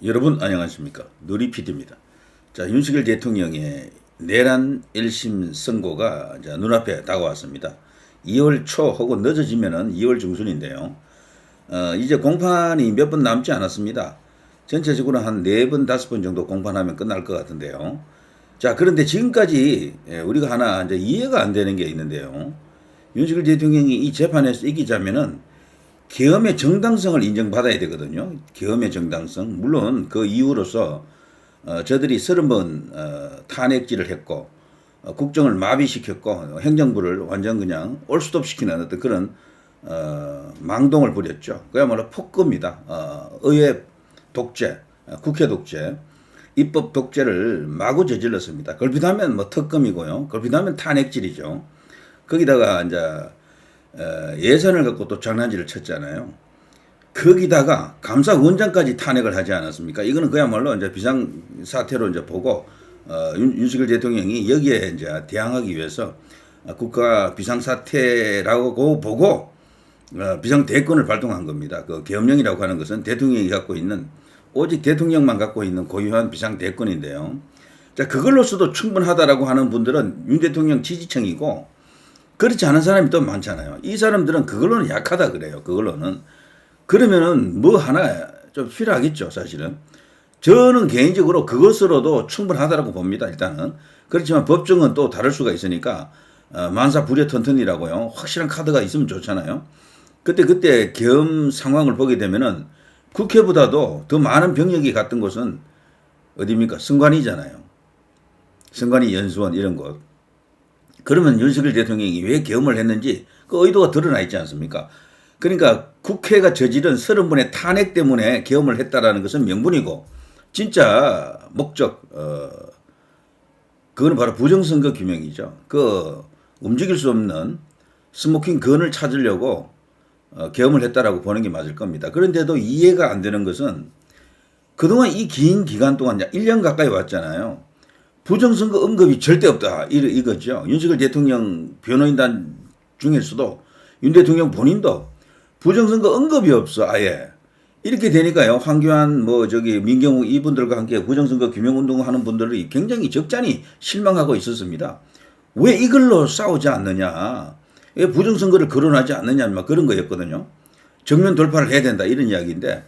여러분 안녕하십니까? 누리PD입니다. 자, 윤석열 대통령의 내란 1심 선고가 이제 눈앞에 다가왔습니다. 2월 초 혹은 늦어지면은 2월 중순인데요. 이제 공판이 몇 번 남지 않았습니다. 전체적으로 한 4번, 5번 정도 공판하면 끝날 것 같은데요. 자, 그런데 지금까지 우리가 하나 이제 이해가 안 되는 게 있는데요. 윤석열 대통령이 이 재판에서 이기자면은 계엄의 정당성을 인정받아야 되거든요. 계엄의 정당성. 물론 그 이유로서 저들이 30번 탄핵질을 했고 국정을 마비시켰고 행정부를 완전 그냥 올스톱시키는 어떤 그런 망동을 부렸죠. 그야말로 폭거입니다. 의회 독재, 국회 독재, 입법 독재를 마구 저질렀습니다. 걸핏하면 뭐 특검이고요. 걸핏하면 탄핵질이죠. 거기다가 이제 예산을 갖고 또 장난질을 쳤잖아요. 거기다가 감사원장까지 탄핵을 하지 않았습니까? 이거는 그야말로 이제 비상사태로 이제 보고 윤석열 대통령이 여기에 이제 대항하기 위해서 국가 비상사태라고 보고 비상대권을 발동한 겁니다. 그 계엄령이라고 하는 것은 대통령이 갖고 있는 오직 대통령만 갖고 있는 고유한 비상대권인데요. 자, 그걸로서도 충분하다라고 하는 분들은 윤 대통령 지지층이고 그렇지 않은 사람이 또 많잖아요. 이 사람들은 그걸로는 약하다 그래요. 그걸로는. 그러면은 뭐 하나 좀 필요하겠죠, 사실은. 저는 개인적으로 그것으로도 충분하다라고 봅니다, 일단은. 그렇지만 법정은 또 다를 수가 있으니까 만사 부려턴턴이라고요. 확실한 카드가 있으면 좋잖아요. 그때 계엄 상황을 보게 되면은 국회보다도 더 많은 병력이 갔던 곳은 어디입니까? 선관위잖아요. 선관위 연수원 이런 곳. 그러면 윤석열 대통령이 왜 계엄을 했는지 그 의도가 드러나 있지 않습니까? 그러니까 국회가 저지른 30번의 탄핵 때문에 계엄을 했다라는 것은 명분이고 진짜 목적 그거는 바로 부정선거 규명이죠. 그 움직일 수 없는 스모킹 건을 찾으려고 계엄을 했다라고 보는 게 맞을 겁니다. 그런데도 이해가 안 되는 것은 그동안 이 긴 기간 동안 1년 가까이 왔잖아요. 부정선거 언급이 절대 없다. 이거죠. 윤석열 대통령 변호인단 중에서도 윤 대통령 본인도 부정선거 언급이 없어, 아예. 이렇게 되니까요. 황교안, 민경욱 이분들과 함께 부정선거 규명운동 하는 분들이 굉장히 적잖이 실망하고 있었습니다. 왜 이걸로 싸우지 않느냐. 왜 부정선거를 거론하지 않느냐. 막 그런 거였거든요. 정면 돌파를 해야 된다. 이런 이야기인데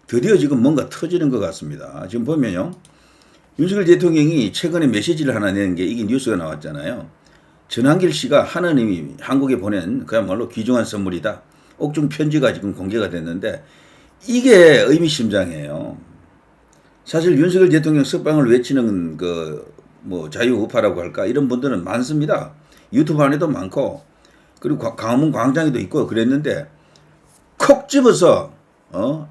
드디어 지금 뭔가 터지는 것 같습니다. 지금 보면요. 윤석열 대통령이 최근에 메시지를 하나 내는 게 이게 뉴스가 나왔잖아요. 전한길 씨가 하느님이 한국에 보낸 그야말로 귀중한 선물이다. 옥중 편지가 지금 공개가 됐는데 이게 의미심장해요. 사실 윤석열 대통령 석방을 외치는 자유우파라고 할까 이런 분들은 많습니다. 유튜브 안에도 많고 그리고 광화문 광장에도 있고 그랬는데 콕 집어서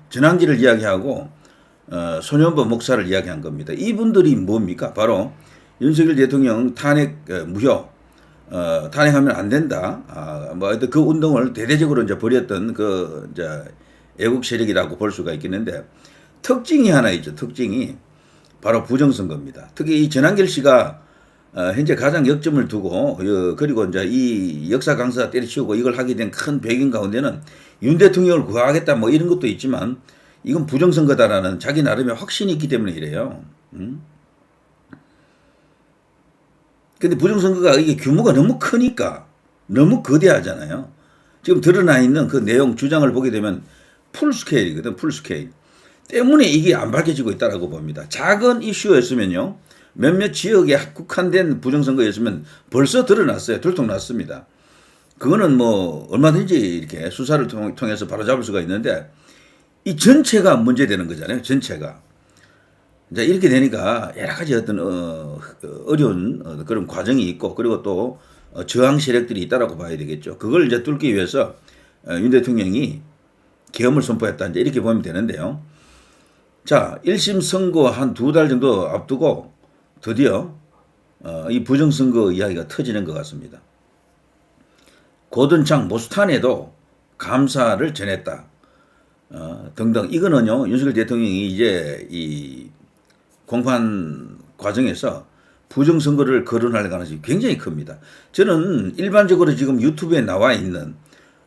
전한길을 이야기하고 소년보 목사를 이야기한 겁니다. 이분들이 뭡니까? 바로 윤석열 대통령 탄핵 무효, 탄핵하면 안 된다. 그 운동을 대대적으로 이제 벌였던 이제 애국 세력이라고 볼 수가 있겠는데 특징이 하나 있죠. 특징이 바로 부정선거입니다. 특히 이 전한길 씨가 현재 가장 역점을 두고 그리고 이제 이 역사 강사 때려치우고 이걸 하게 된 큰 배경 가운데는 윤 대통령을 구하겠다 뭐 이런 것도 있지만 이건 부정선거다라는 자기 나름의 확신이 있기 때문에 이래요. 근데 부정선거가 이게 규모가 너무 크니까 너무 거대하잖아요. 지금 드러나 있는 그 내용 주장을 보게 되면 풀스케일이거든, 풀스케일. 때문에 이게 안 밝혀지고 있다라고 봅니다. 작은 이슈였으면요. 몇몇 지역에 국한된 부정선거였으면 벌써 드러났어요. 들통났습니다. 그거는 뭐 얼마든지 이렇게 수사를 통해서 바로잡을 수가 있는데 이 전체가 문제되는 거잖아요. 전체가. 이제 이렇게 되니까 여러 가지 어떤 어려운 그런 과정이 있고 그리고 또 저항 세력들이 있다라고 봐야 되겠죠. 그걸 이제 뚫기 위해서 윤 대통령이 계엄을 선포했다. 이제 이렇게 보면 되는데요. 자, 1심 선고 한 2달 정도 앞두고 드디어 이 부정선거 이야기가 터지는 것 같습니다. 고든창 모스탄에도 감사를 전했다. 등등. 이거는요, 윤석열 대통령이 이제 이 공판 과정에서 부정선거를 거론할 가능성이 굉장히 큽니다. 저는 일반적으로 지금 유튜브에 나와 있는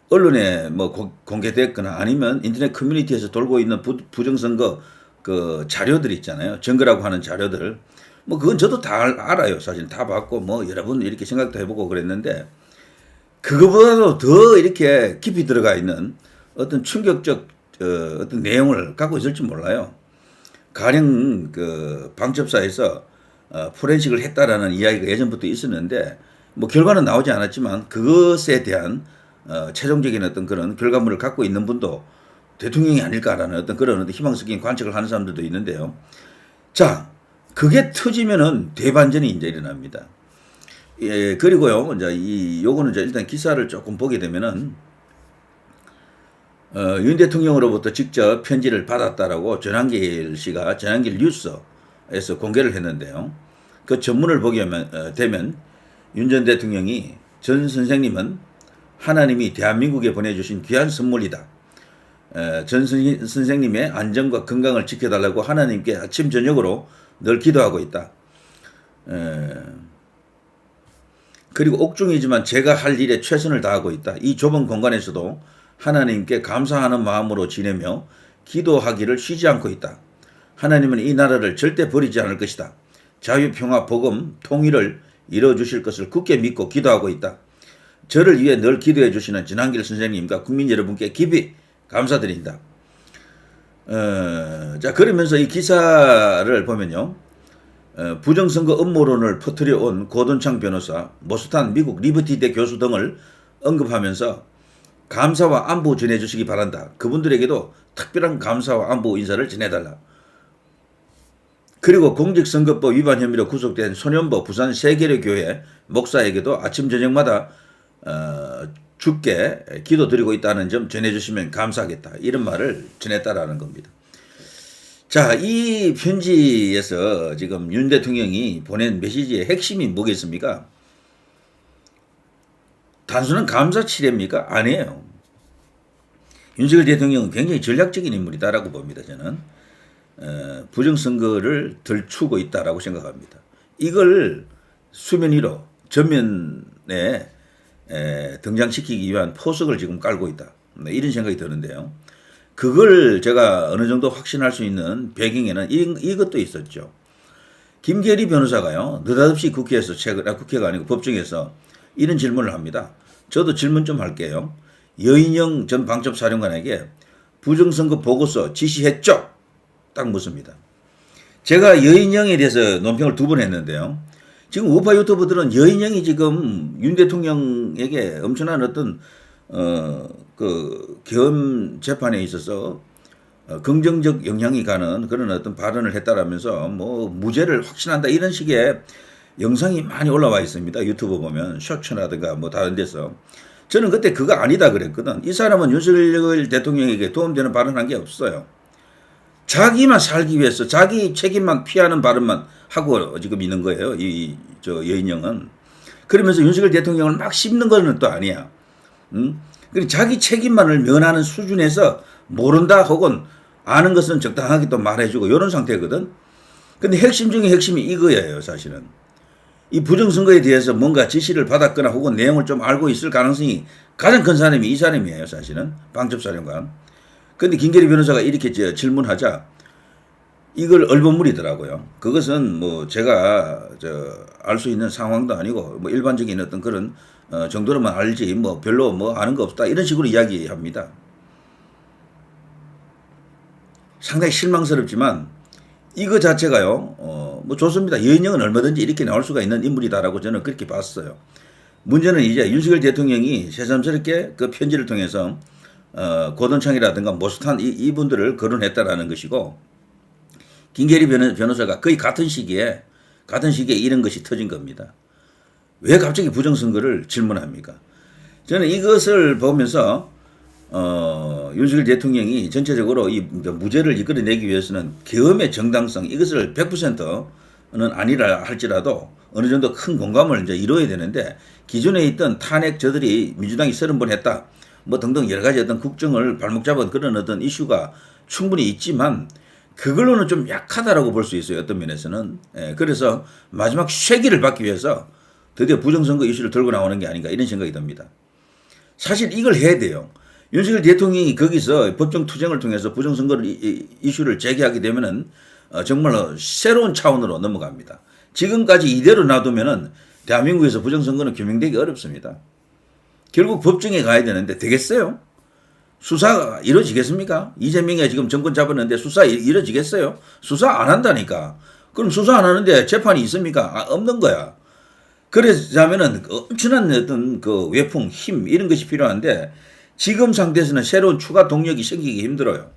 언론에 뭐 공개됐거나 아니면 인터넷 커뮤니티에서 돌고 있는 부정선거 그 자료들 있잖아요. 증거라고 하는 자료들. 뭐 그건 저도 다 알아요. 사실 다 봤고 뭐 여러 번 이렇게 생각도 해보고 그랬는데 그거보다도 더 이렇게 깊이 들어가 있는 어떤 충격적 어떤 내용을 갖고 있을지 몰라요. 가령 그 방첩사에서 포렌식을 했다라는 이야기가 예전부터 있었는데 뭐 결과는 나오지 않았지만 그것에 대한 최종적인 어떤 그런 결과물을 갖고 있는 분도 대통령이 아닐까라는 어떤 그런 어떤 희망적인 관측을 하는 사람들도 있는데요. 자, 그게 터지면은 대반전이 이제 일어납니다. 예, 그리고요, 이제 요거는 이제 일단 기사를 조금 보게 되면은, 윤 대통령으로부터 직접 편지를 받았다라고 전한길 씨가 전한길 뉴스에서 공개를 했는데요. 그 전문을 보게 되면, 윤 전 대통령이 전 선생님은 하나님이 대한민국에 보내주신 귀한 선물이다. 전 선생님의 안전과 건강을 지켜달라고 하나님께 아침 저녁으로 늘 기도하고 있다. 그리고 옥중이지만 제가 할 일에 최선을 다하고 있다. 이 좁은 공간에서도 하나님께 감사하는 마음으로 지내며 기도하기를 쉬지 않고 있다. 하나님은 이 나라를 절대 버리지 않을 것이다. 자유, 평화, 복음, 통일을 이루어주실 것을 굳게 믿고 기도하고 있다. 저를 위해 늘 기도해 주시는 전한길 선생님과 국민 여러분께 깊이 감사드린다. 자, 그러면서 이 기사를 보면요. 부정선거 음모론을 퍼뜨려 온 고돈창 변호사, 모스탄 미국 리버티대 교수 등을 언급하면서 감사와 안부 전해주시기 바란다. 그분들에게도 특별한 감사와 안부 인사를 전해달라. 그리고 공직선거법 위반 혐의로 구속된 소년보 부산 세계례교회 목사에게도 아침 저녁마다 주께 기도드리고 있다는 점 전해주시면 감사하겠다. 이런 말을 전했다라는 겁니다. 자, 이 편지에서 지금 윤 대통령이 보낸 메시지의 핵심이 뭐겠습니까? 단순한 감사치레입니까? 아니에요. 윤석열 대통령은 굉장히 전략적인 인물이다라고 봅니다. 저는 부정선거를 덜추고 있다라고 생각합니다. 이걸 수면 위로 전면에 등장시키기 위한 포석을 지금 깔고 있다. 이런 생각이 드는데요. 그걸 제가 어느 정도 확신할 수 있는 배경에는 이것도 있었죠. 김계리 변호사가요, 느닷없이 국회에서 국회가 아니고 법정에서 이런 질문을 합니다. 저도 질문 좀 할게요. 여인영 전 방첩사령관에게 부정선거 보고서 지시했죠? 딱 묻습니다. 제가 여인영에 대해서 논평을 2번 했는데요. 지금 우파 유튜버들은 여인영이 지금 윤 대통령에게 엄청난 어떤 그 계엄 재판에 있어서 긍정적 영향이 가는 그런 어떤 발언을 했다라면서 뭐 무죄를 확신한다 이런 식의 영상이 많이 올라와 있습니다. 유튜브 보면 쇼츠라든가 뭐 다른 데서. 저는 그때 그거 아니다 그랬거든. 이 사람은 윤석열 대통령에게 도움되는 발언한 게 없어요. 자기만 살기 위해서 자기 책임만 피하는 발언만 하고 지금 있는 거예요. 저 여인영은. 그러면서 윤석열 대통령을 막 씹는 거는 또 아니야. 그리고 자기 책임만을 면하는 수준에서 모른다 혹은 아는 것은 적당하게 또 말해주고 이런 상태거든. 근데 핵심 중에 핵심이 이거예요, 사실은. 이 부정선거에 대해서 뭔가 지시를 받았거나 혹은 내용을 좀 알고 있을 가능성이 가장 큰 사람이 이 사람이에요, 사실은. 방첩사령관. 근데 김계리 변호사가 이렇게 질문하자 이걸 얼버무리더라고요. 그것은 뭐 제가 알 수 있는 상황도 아니고 뭐 일반적인 어떤 그런 정도로만 알지 뭐 별로 뭐 아는 거 없다 이런 식으로 이야기합니다. 상당히 실망스럽지만 이거 자체가요 뭐 좋습니다. 여인영은 얼마든지 이렇게 나올 수가 있는 인물이다라고 저는 그렇게 봤어요. 문제는 이제 윤석열 대통령이 새삼스럽게 그 편지를 통해서 고돈창이라든가 모스탄 이분들을 거론했다라는 것이고 김계리 변호사가 거의 같은 시기에 이런 것이 터진 겁니다. 왜 갑자기 부정선거를 질문합니까? 저는 이것을 보면서 윤석열 대통령이 전체적으로 이 무죄를 이끌어내기 위해서는 계엄의 정당성 이것을 100%는 아니라 할지라도 어느 정도 큰 공감을 이제 이루어야 되는데 기존에 있던 탄핵 저들이 민주당이 30번 했다. 뭐 등등 여러 가지 어떤 국정을 발목 잡은 그런 어떤 이슈가 충분히 있지만 그걸로는 좀 약하다라고 볼 수 있어요. 어떤 면에서는. 그래서 마지막 쇄기를 받기 위해서 드디어 부정선거 이슈를 들고 나오는 게 아닌가 이런 생각이 듭니다. 사실 이걸 해야 돼요. 윤석열 대통령이 거기서 법정 투쟁을 통해서 부정선거를 이슈를 제기하게 되면은 정말로 새로운 차원으로 넘어갑니다. 지금까지 이대로 놔두면은 대한민국에서 부정선거는 규명되기 어렵습니다. 결국 법정에 가야 되는데 되겠어요? 수사가 이루어지겠습니까? 이재명이 지금 정권 잡았는데 수사 이루어지겠어요? 수사 안 한다니까. 그럼 수사 안 하는데 재판이 있습니까? 없는 거야. 그러자면은 엄청난 어떤 그 외풍, 힘 이런 것이 필요한데 지금 상태에서는 새로운 추가 동력이 생기기 힘들어요.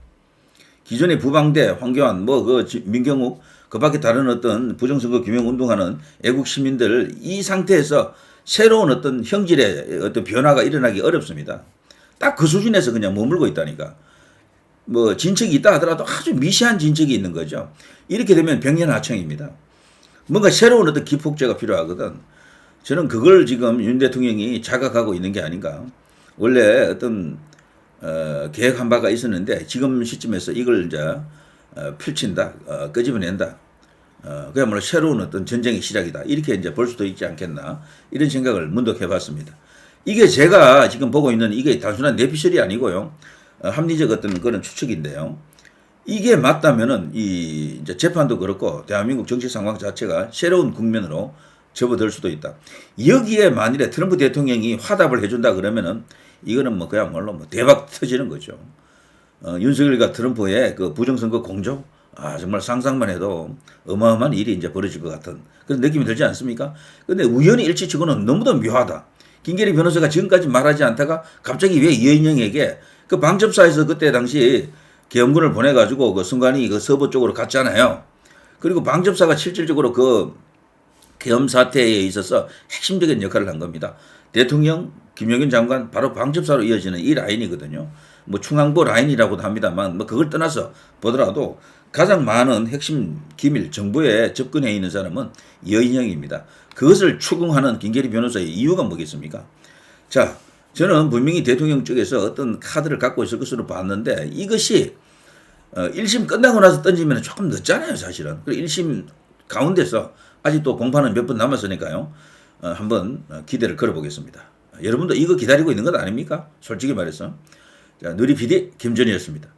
기존의 부방대, 황교안, 민경욱, 그 밖에 다른 어떤 부정선거 규명 운동하는 애국 시민들 이 상태에서 새로운 어떤 형질의 어떤 변화가 일어나기 어렵습니다. 딱 그 수준에서 그냥 머물고 있다니까. 뭐 진척이 있다 하더라도 아주 미세한 진척이 있는 거죠. 이렇게 되면 병년하청입니다. 뭔가 새로운 어떤 기폭제가 필요하거든. 저는 그걸 지금 윤 대통령이 자각하고 있는 게 아닌가. 원래 어떤 계획한 바가 있었는데 지금 시점에서 이걸 이제 펼친다, 끄집어낸다. 그야말로 새로운 어떤 전쟁의 시작이다. 이렇게 이제 볼 수도 있지 않겠나. 이런 생각을 문득 해봤습니다. 이게 제가 지금 보고 있는 이게 단순한 내피셜이 아니고요. 합리적 어떤 그런 추측인데요. 이게 맞다면은 이제 재판도 그렇고 대한민국 정치 상황 자체가 새로운 국면으로 접어들 수도 있다. 여기에 만일에 트럼프 대통령이 화답을 해준다 그러면은 이거는 뭐 그야말로 뭐 대박 터지는 거죠. 윤석열과 트럼프의 그 부정선거 공조, 정말 상상만 해도 어마어마한 일이 이제 벌어질 것 같은 그런 느낌이 들지 않습니까? 근데 우연히 일치치고는 너무도 묘하다. 김계리 변호사가 지금까지 말하지 않다가 갑자기 왜 이현영에게 그 방첩사에서 그때 당시 계엄군을 보내가지고 그 순간이 그 서부 쪽으로 갔잖아요. 그리고 방첩사가 실질적으로 그 계엄 사태에 있어서 핵심적인 역할을 한 겁니다. 대통령, 김영균 장관 바로 방첩사로 이어지는 이 라인이거든요. 뭐 충항보 라인이라고도 합니다만 뭐 그걸 떠나서 보더라도 가장 많은 핵심 기밀 정보에 접근해 있는 사람은 여인형입니다. 그것을 추궁하는 김계리 변호사의 이유가 뭐겠습니까? 자, 저는 분명히 대통령 쪽에서 어떤 카드를 갖고 있을 것으로 봤는데 이것이 1심 끝나고 나서 던지면 조금 늦잖아요, 사실은. 그리고 1심 가운데서 아직도 공판은 몇 번 남았으니까요. 한번 기대를 걸어보겠습니다. 여러분도 이거 기다리고 있는 것 아닙니까? 솔직히 말해서. 자, 누리 PD 김전희였습니다.